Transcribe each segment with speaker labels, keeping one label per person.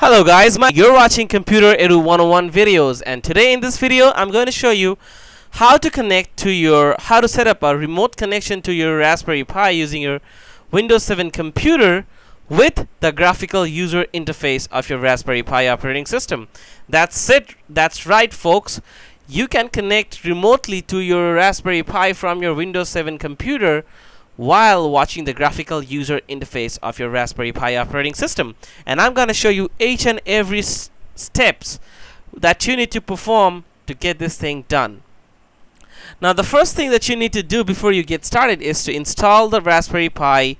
Speaker 1: Hello guys, you're watching Computer Edu 101 videos, and today in this video I'm going to show you how to set up a remote connection to your Raspberry Pi using your Windows 7 computer with the graphical user interface of your Raspberry Pi operating system. That's it. That's right, folks. You can connect remotely to your Raspberry Pi from your Windows 7 computer while watching the graphical user interface of your Raspberry Pi operating system. And I'm going to show you each and every steps that you need to perform to get this thing done. Now, the first thing that you need to do before you get started is to install the Raspberry Pi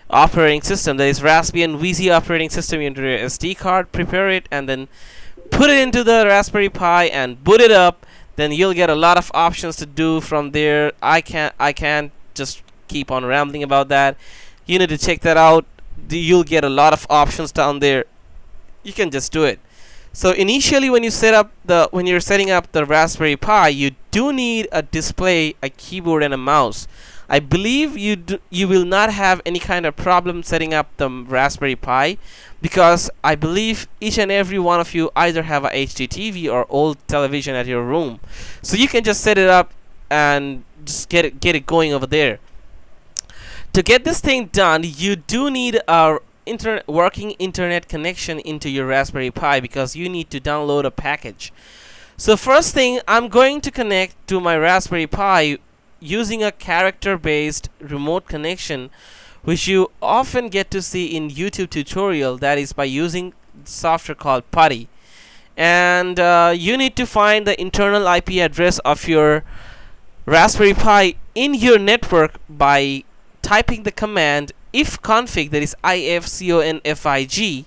Speaker 1: operating system. That is Raspbian VZ operating system into your SD card. Prepare it and then put it into the Raspberry Pi and boot it up. Then you'll get a lot of options to do from there. I can't just keep on rambling about that. You need to check that out. You'll get a lot of options down there. You can just do it. So initially, when you're setting up the Raspberry Pi, you do need a display, a keyboard, and a mouse. I believe you will not have any kind of problem setting up the Raspberry Pi, because I believe each and every one of you either have a HD TV or old television at your room, so you can just set it up and just get it going over there. To get this thing done, you do need a working internet connection into your Raspberry Pi, because you need to download a package. So first thing, I'm going to connect to my Raspberry Pi using a character-based remote connection, which you often get to see in YouTube tutorial. That is by using software called PuTTY. And you need to find the internal IP address of your Raspberry Pi in your network by typing the command ifconfig, that is ifconfig,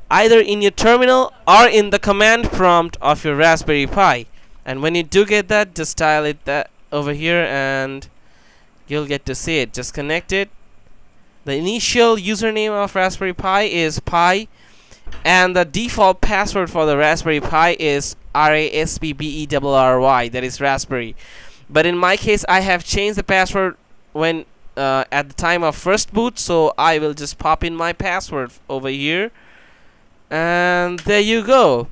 Speaker 1: either in your terminal or in the command prompt of your Raspberry Pi. And when you do get that, just dial it over here and you'll get to see it. Just connect it. The initial username of Raspberry Pi is Pi, and the default password for the Raspberry Pi is RASPBERRY, that is Raspberry. But in my case, I have changed the password when at the time of first boot, so I will just pop in my password over here, and there you go.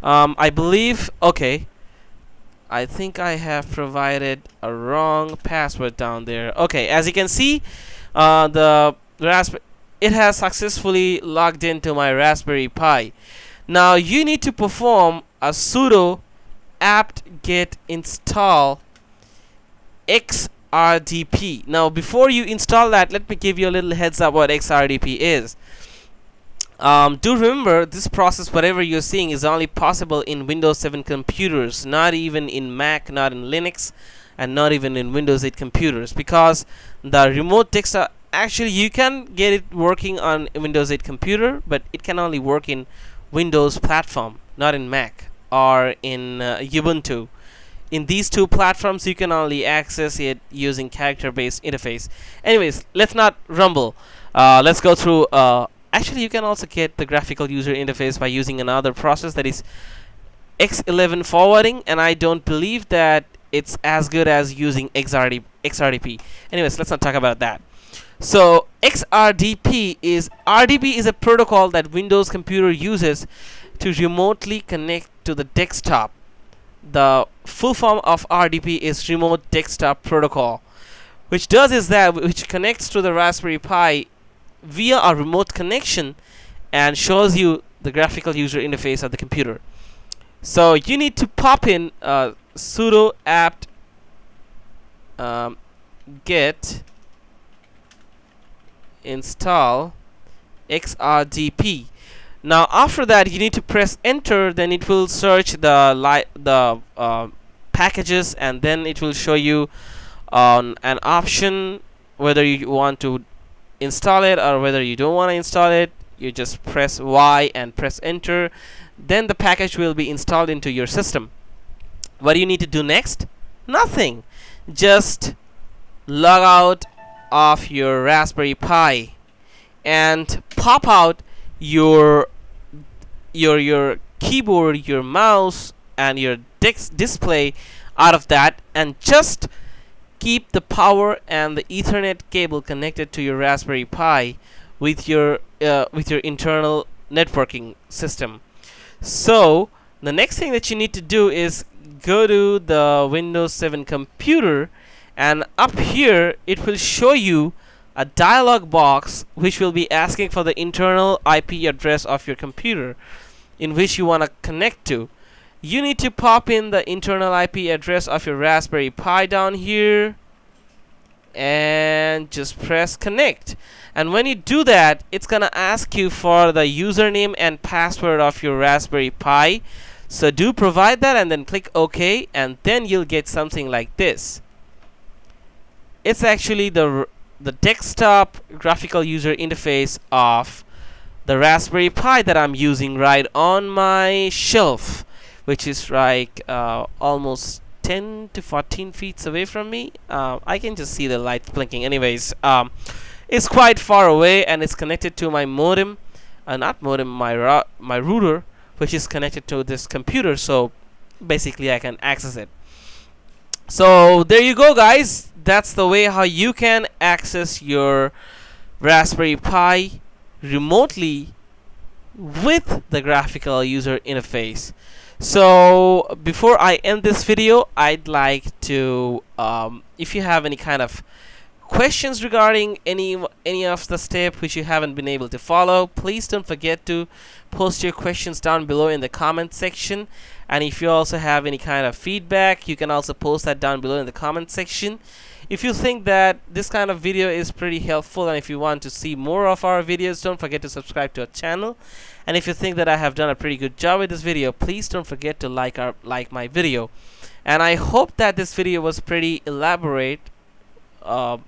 Speaker 1: I believe, okay, I think I have provided a wrong password down there. Okay, as you can see, it has successfully logged into my Raspberry Pi. Now you need to perform a sudo apt-get install XRDP. Now before you install that, let me give you a little heads up what XRDP is. Do remember, this process, whatever you're seeing, is only possible in Windows 7 computers, not even in Mac, not in Linux, and not even in Windows 8 computers, because the remote desktop, actually you can get it working on a Windows 8 computer, but it can only work in Windows platform, not in Mac or in Ubuntu. In these two platforms, you can only access it using character-based interface. Anyways, let's not rumble. Let's go through. Actually, you can also get the graphical user interface by using another process, that is X11 forwarding, and I don't believe that it's as good as using XRDP. Anyways, let's not talk about that. So RDP is a protocol that Windows computer uses to remotely connect to the desktop. The full form of RDP is Remote Desktop Protocol, which connects to the Raspberry Pi via a remote connection and shows you the graphical user interface of the computer. So you need to pop in sudo apt get install XRDP. Now after that, you need to press enter. Then it will search the packages, and then it will show you an option whether you want to install it or whether you don't want to install it. You just press Y and press enter. Then the package will be installed into your system. What do you need to do next? Nothing. Just log out of your Raspberry Pi and pop out your keyboard, your mouse, and your display out of that, and just keep the power and the Ethernet cable connected to your Raspberry Pi with your internal networking system. So the next thing that you need to do is go to the Windows 7 computer, and up here it will show you a dialog box which will be asking for the internal IP address of your computer in which you want to connect to. You need to pop in the internal IP address of your Raspberry Pi down here and just press connect. And when you do that, it's gonna ask you for the username and password of your Raspberry Pi. So do provide that and then click OK, and then you'll get something like this. It's actually the desktop graphical user interface of the Raspberry Pi that I'm using right on my shelf, which is like almost 10 to 14 feet away from me. I can just see the lights blinking. Anyways, it's quite far away, and it's connected to my modem, not modem, my router, which is connected to this computer. So basically, I can access it. So there you go, guys. That's the way how you can access your Raspberry Pi remotely with the graphical user interface. So before I end this video, I'd like to, if you have any kind of questions regarding any of the steps which you haven't been able to follow, please don't forget to post your questions down below in the comment section. And if you also have any kind of feedback, you can also post that down below in the comment section. If you think that this kind of video is pretty helpful, and if you want to see more of our videos, don't forget to subscribe to our channel. And if you think that I have done a pretty good job with this video, please don't forget to like my video. And I hope that this video was pretty elaborate to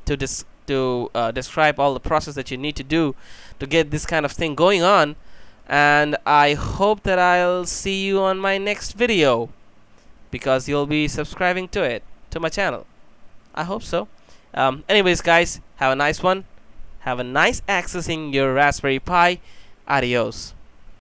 Speaker 1: describe all the process that you need to do to get this kind of thing going on. And I hope that I'll see you on my next video, because you'll be subscribing to my channel. I hope so. Anyways, guys, have a nice one. Have a nice accessing your Raspberry Pi. Adios.